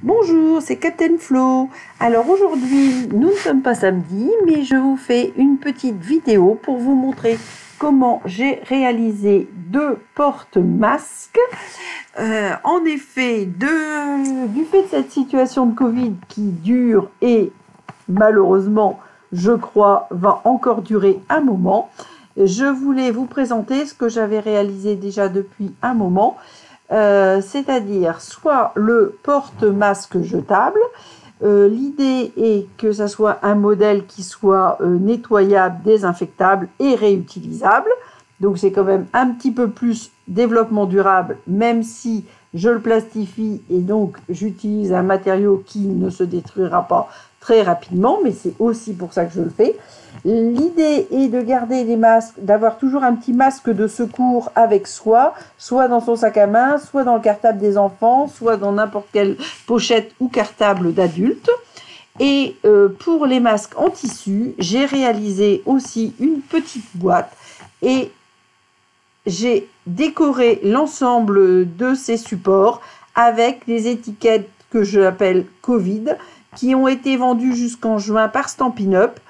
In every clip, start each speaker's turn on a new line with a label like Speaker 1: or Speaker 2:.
Speaker 1: Bonjour, c'est Captain Flo. Alors aujourd'hui, nous ne sommes pas samedi, mais je vous fais une petite vidéo pour vous montrer comment j'ai réalisé deux porte-masques. En effet, du fait de cette situation de Covid qui dure et malheureusement, je crois, va encore durer un moment, je voulais vous présenter ce que j'avais réalisé déjà depuis un moment. C'est-à-dire soit le porte-masque jetable. L'idée est que ça soit un modèle qui soit nettoyable, désinfectable et réutilisable. Donc c'est quand même un petit peu plus développement durable, même si je le plastifie et donc j'utilise un matériau qui ne se détruira pas très rapidement, mais c'est aussi pour ça que je le fais. L'idée est de garder les masques, d'avoir toujours un petit masque de secours avec soi, soit dans son sac à main, soit dans le cartable des enfants, soit dans n'importe quelle pochette ou cartable d'adulte. Et pour les masques en tissu, j'ai réalisé aussi une petite boîte et j'ai décoré l'ensemble de ces supports avec les étiquettes que j'appelle Covid, qui ont été vendues jusqu'en juin par Stampin' Up,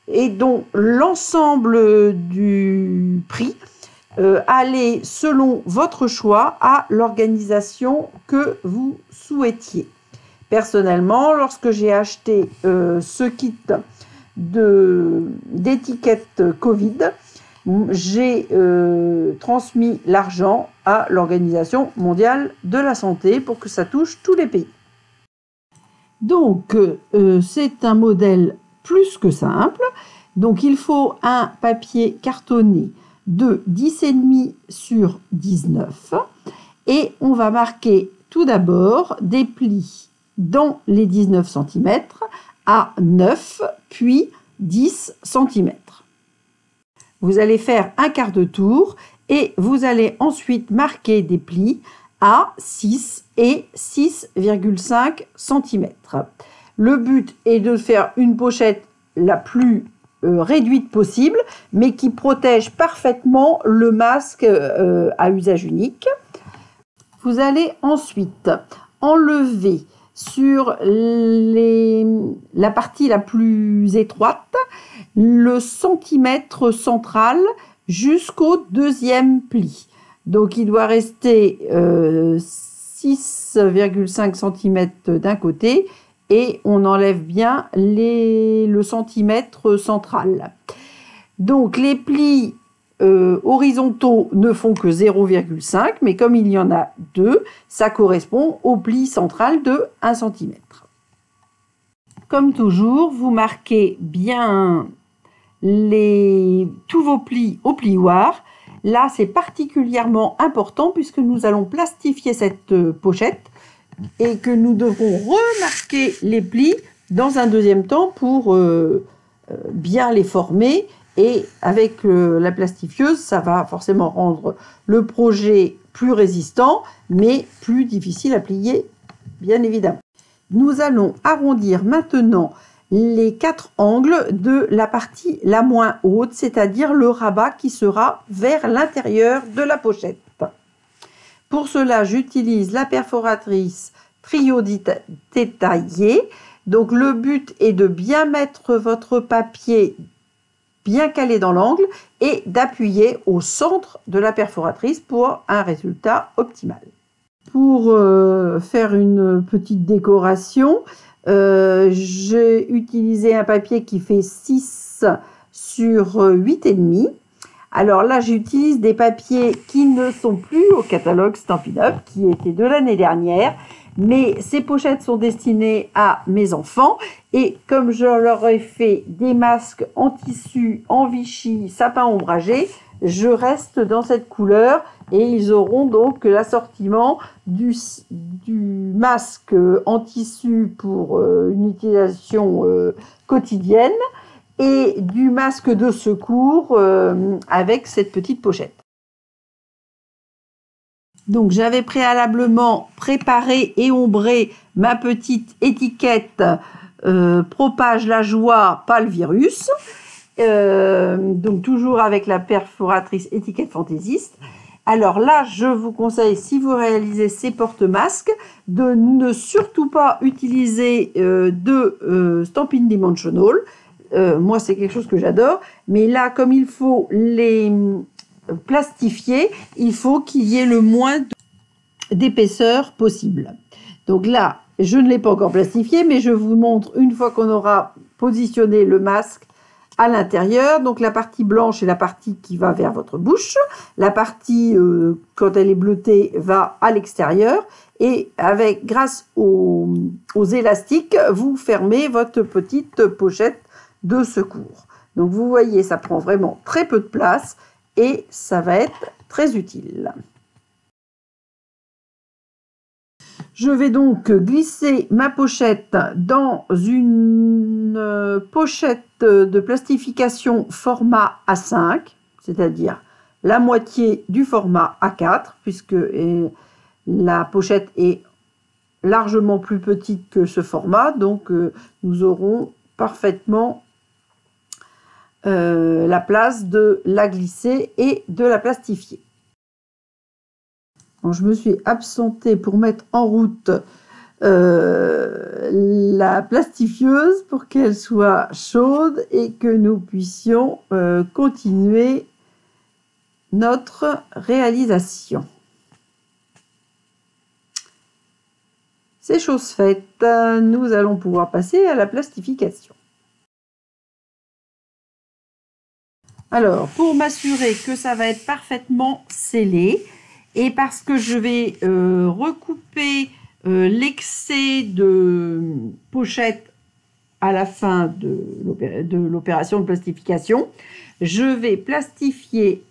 Speaker 1: et dont l'ensemble du prix allait, selon votre choix, à l'organisation que vous souhaitiez. Personnellement, lorsque j'ai acheté ce kit d'étiquettes Covid, j'ai transmis l'argent à l'Organisation mondiale de la santé pour que ça touche tous les pays. Donc, c'est un modèle plus que simple. Donc, il faut un papier cartonné de 10,5 sur 19 et on va marquer tout d'abord des plis dans les 19 cm à 9 puis 10 cm. Vous allez faire un quart de tour et vous allez ensuite marquer des plis à 6 et 6,5 cm. Le but est de faire une pochette la plus réduite possible, mais qui protège parfaitement le masque à usage unique. Vous allez ensuite enlever sur la partie la plus étroite le centimètre central jusqu'au deuxième pli. Donc il doit rester 6,5 cm d'un côté et on enlève bien le centimètre central. Donc les plis horizontaux ne font que 0,5, mais comme il y en a deux, ça correspond au pli central de 1 cm. Comme toujours, vous marquez bien tous vos plis au plioir. Là, c'est particulièrement important puisque nous allons plastifier cette pochette et que nous devrons remarquer les plis dans un deuxième temps pour bien les former. Et avec la plastifieuse, ça va forcément rendre le projet plus résistant, mais plus difficile à plier, bien évidemment. Nous allons arrondir maintenant les 4 angles de la partie la moins haute, c'est-à-dire le rabat qui sera vers l'intérieur de la pochette. Pour cela, j'utilise la perforatrice Trio détaillée. Donc le but est de bien mettre votre papier bien calé dans l'angle et d'appuyer au centre de la perforatrice pour un résultat optimal. Pour faire une petite décoration, j'ai utilisé un papier qui fait 6 sur 8,5. Alors là, j'utilise des papiers qui ne sont plus au catalogue Stampin' Up, qui étaient de l'année dernière. Mais ces pochettes sont destinées à mes enfants et comme je leur ai fait des masques en tissu, en Vichy, sapin ombragé, je reste dans cette couleur et ils auront donc l'assortiment du masque en tissu pour une utilisation quotidienne et du masque de secours avec cette petite pochette. Donc j'avais préalablement préparé et ombré ma petite étiquette propage la joie, pas le virus. Donc toujours avec la perforatrice étiquette fantaisiste. Alors là, je vous conseille, si vous réalisez ces porte-masques, de ne surtout pas utiliser de Stampin' Dimensional. Moi, c'est quelque chose que j'adore. Mais là, comme il faut les plastifier, il faut qu'il y ait le moins d'épaisseur possible. Donc là, je ne l'ai pas encore plastifié, mais je vous montre une fois qu'on aura positionné le masque à l'intérieur. Donc la partie blanche est la partie qui va vers votre bouche. La partie, quand elle est bleutée, va à l'extérieur. Et grâce aux élastiques, vous fermez votre petite pochette de secours. Donc vous voyez, ça prend vraiment très peu de place et ça va être très utile. Je vais donc glisser ma pochette dans une pochette de plastification format A5, c'est-à-dire la moitié du format A4, puisque la pochette est largement plus petite que ce format, donc nous aurons parfaitement la place de la glisser et de la plastifier. Je me suis absentée pour mettre en route la plastifieuse pour qu'elle soit chaude et que nous puissions continuer notre réalisation. C'est chose faite, nous allons pouvoir passer à la plastification. Alors, pour m'assurer que ça va être parfaitement scellé, et parce que je vais recouper l'excès de pochette à la fin de l'opération de plastification, je vais plastifier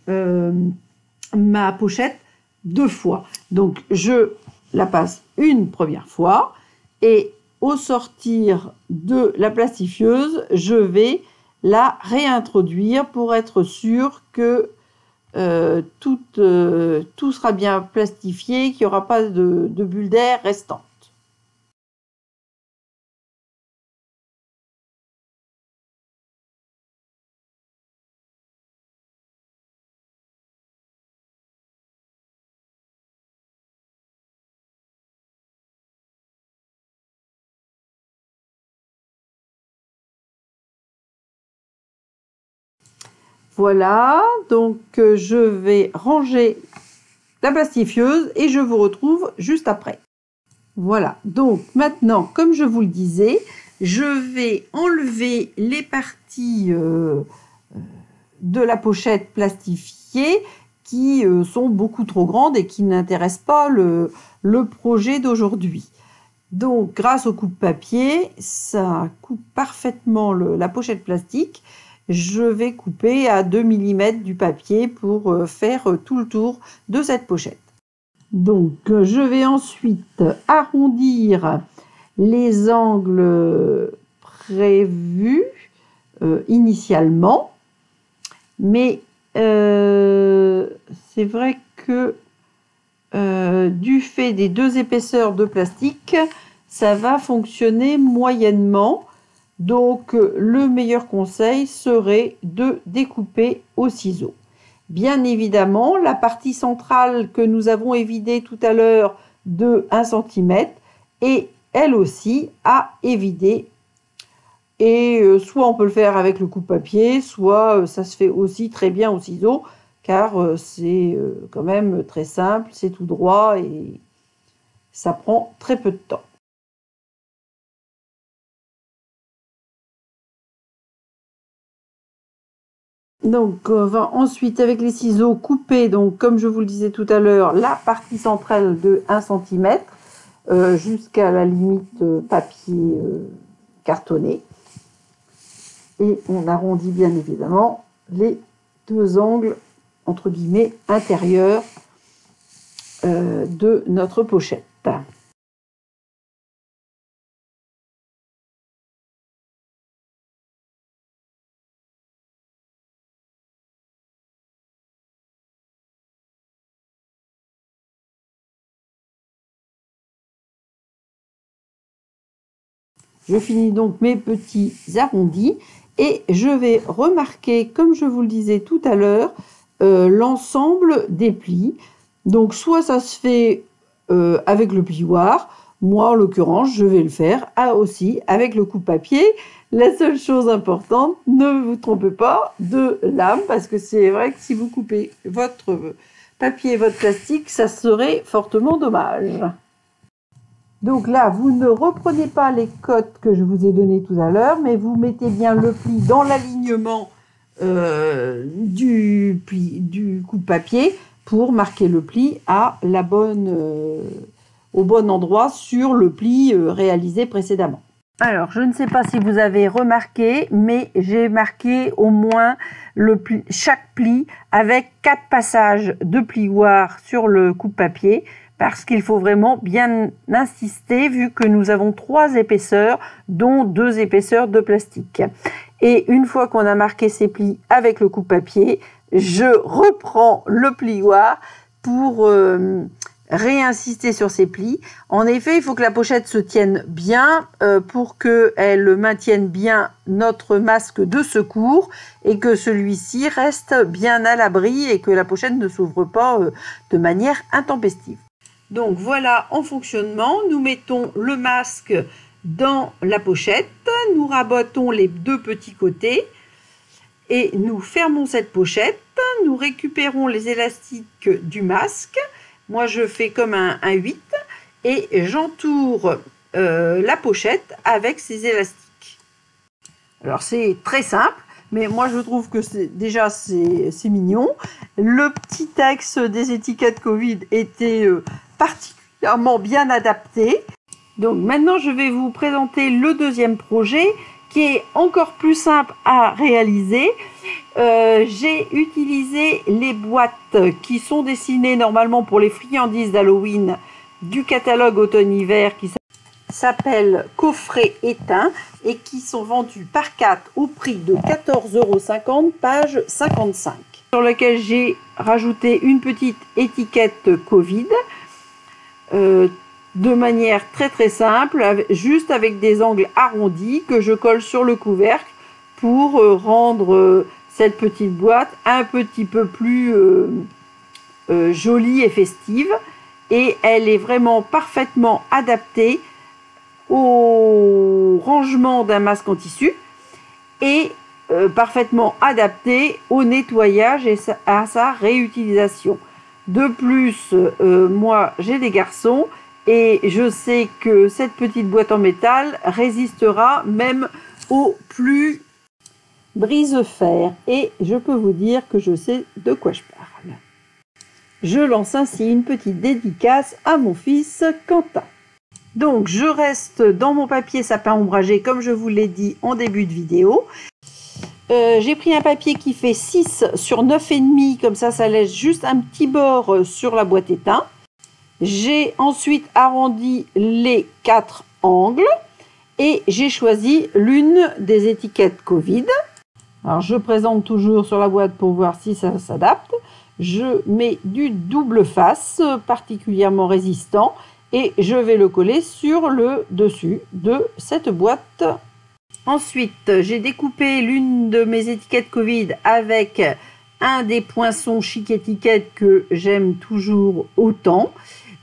Speaker 1: ma pochette 2 fois. Donc, je la passe une première fois et au sortir de la plastifieuse, je vais la réintroduire pour être sûr que tout sera bien plastifié, qu'il n'y aura pas de bulles d'air restantes. Voilà, donc je vais ranger la plastifieuse et je vous retrouve juste après. Voilà, donc maintenant, comme je vous le disais, je vais enlever les parties de la pochette plastifiée qui sont beaucoup trop grandes et qui n'intéressent pas le projet d'aujourd'hui. Donc, grâce au coupe-papier, ça coupe parfaitement la pochette plastique. Je vais couper à 2 mm du papier pour faire tout le tour de cette pochette. Donc, je vais ensuite arrondir les angles prévus initialement. Mais c'est vrai que du fait des 2 épaisseurs de plastique, ça va fonctionner moyennement. Donc, le meilleur conseil serait de découper au ciseau. Bien évidemment, la partie centrale que nous avons évidée tout à l'heure de 1 cm est elle aussi à évider. Et soit on peut le faire avec le coupe-papier, soit ça se fait aussi très bien au ciseau, car c'est quand même très simple, c'est tout droit et ça prend très peu de temps. Donc, on va ensuite, avec les ciseaux, couper, donc, comme je vous le disais tout à l'heure, la partie centrale de 1 cm jusqu'à la limite papier cartonné. Et on arrondit bien évidemment les 2 angles, entre guillemets, intérieurs de notre pochette. Je finis donc mes petits arrondis et je vais remarquer, comme je vous le disais tout à l'heure, l'ensemble des plis. Donc soit ça se fait avec le plioir, moi en l'occurrence je vais le faire aussi avec le coupe-papier. La seule chose importante, ne vous trompez pas de lame, parce que c'est vrai que si vous coupez votre papier et votre plastique, ça serait fortement dommage. Donc là, vous ne reprenez pas les cotes que je vous ai données tout à l'heure, mais vous mettez bien le pli dans l'alignement du coupe-papier pour marquer le pli à au bon endroit sur le pli réalisé précédemment. Alors, je ne sais pas si vous avez remarqué, mais j'ai marqué au moins chaque pli avec 4 passages de plioir sur le coupe-papier, parce qu'il faut vraiment bien insister vu que nous avons 3 épaisseurs, dont 2 épaisseurs de plastique. Et une fois qu'on a marqué ces plis avec le coupe-papier, je reprends le plioir pour réinsister sur ces plis. En effet, il faut que la pochette se tienne bien pour qu'elle maintienne bien notre masque de secours et que celui-ci reste bien à l'abri et que la pochette ne s'ouvre pas de manière intempestive. Donc voilà en fonctionnement, nous mettons le masque dans la pochette, nous rabotons les 2 petits côtés et nous fermons cette pochette, nous récupérons les élastiques du masque. Moi je fais comme un 8 et j'entoure la pochette avec ces élastiques. Alors c'est très simple, mais moi je trouve que c'est mignon. Le petit texte des étiquettes Covid était particulièrement bien adapté. Donc maintenant je vais vous présenter le deuxième projet qui est encore plus simple à réaliser. J'ai utilisé les boîtes qui sont dessinées normalement pour les friandises d'Halloween du catalogue automne-hiver qui s'appelle Coffret éteint et qui sont vendus par 4 au prix de 14,50 €, page 55, sur lequel j'ai rajouté une petite étiquette Covid de manière très simple, juste avec des angles arrondis que je colle sur le couvercle pour rendre cette petite boîte un petit peu plus jolie et festive. Et elle est vraiment parfaitement adaptée au rangement d'un masque en tissu et parfaitement adaptée au nettoyage et à sa réutilisation. De plus, moi j'ai des garçons et je sais que cette petite boîte en métal résistera même au plus brise-fer. Et je peux vous dire que je sais de quoi je parle. Je lance ainsi une petite dédicace à mon fils Quentin. Donc je reste dans mon papier sapin ombragé comme je vous l'ai dit en début de vidéo. J'ai pris un papier qui fait 6 sur 9,5, comme ça laisse juste un petit bord sur la boîte éteinte. J'ai ensuite arrondi les 4 angles et j'ai choisi l'une des étiquettes Covid. Alors je présente toujours sur la boîte pour voir si ça s'adapte. Je mets du double face particulièrement résistant et je vais le coller sur le dessus de cette boîte. Ensuite, j'ai découpé l'une de mes étiquettes Covid avec un des poinçons chic étiquettes que j'aime toujours autant.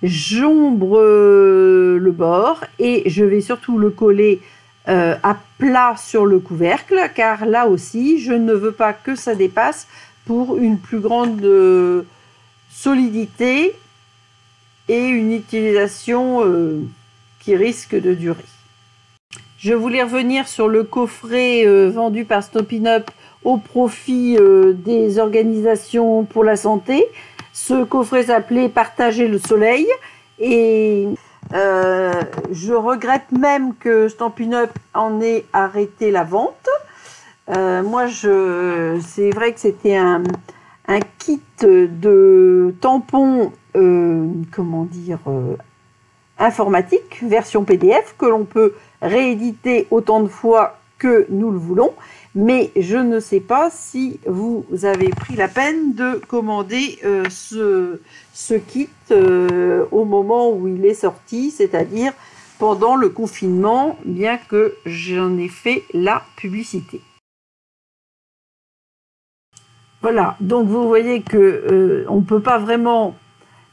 Speaker 1: J'ombre le bord et je vais surtout le coller à plat sur le couvercle, car là aussi, je ne veux pas que ça dépasse pour une plus grande solidité et une utilisation qui risque de durer. Je voulais revenir sur le coffret vendu par Stampin' Up au profit des organisations pour la santé. Ce coffret s'appelait Partager le soleil et je regrette même que Stampin' Up en ait arrêté la vente. Moi, c'est vrai que c'était un kit de tampons, informatique, version PDF, que l'on peut rééditer autant de fois que nous le voulons. Mais je ne sais pas si vous avez pris la peine de commander ce kit au moment où il est sorti, c'est-à-dire pendant le confinement, bien que j'en ai fait la publicité. Voilà, donc vous voyez que on ne peut pas vraiment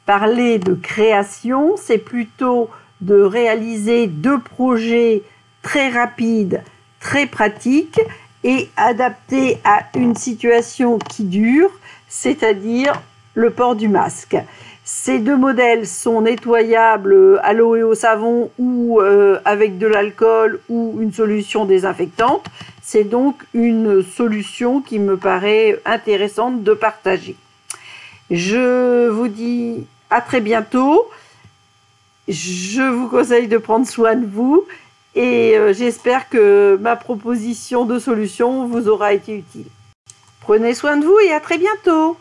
Speaker 1: parler de création, c'est plutôt de réaliser 2 projets très rapides, très pratiques et adaptés à une situation qui dure, c'est-à-dire le port du masque. Ces 2 modèles sont nettoyables à l'eau et au savon ou avec de l'alcool ou une solution désinfectante. C'est donc une solution qui me paraît intéressante de partager. Je vous dis à très bientôt. Je vous conseille de prendre soin de vous et j'espère que ma proposition de solution vous aura été utile. Prenez soin de vous et à très bientôt.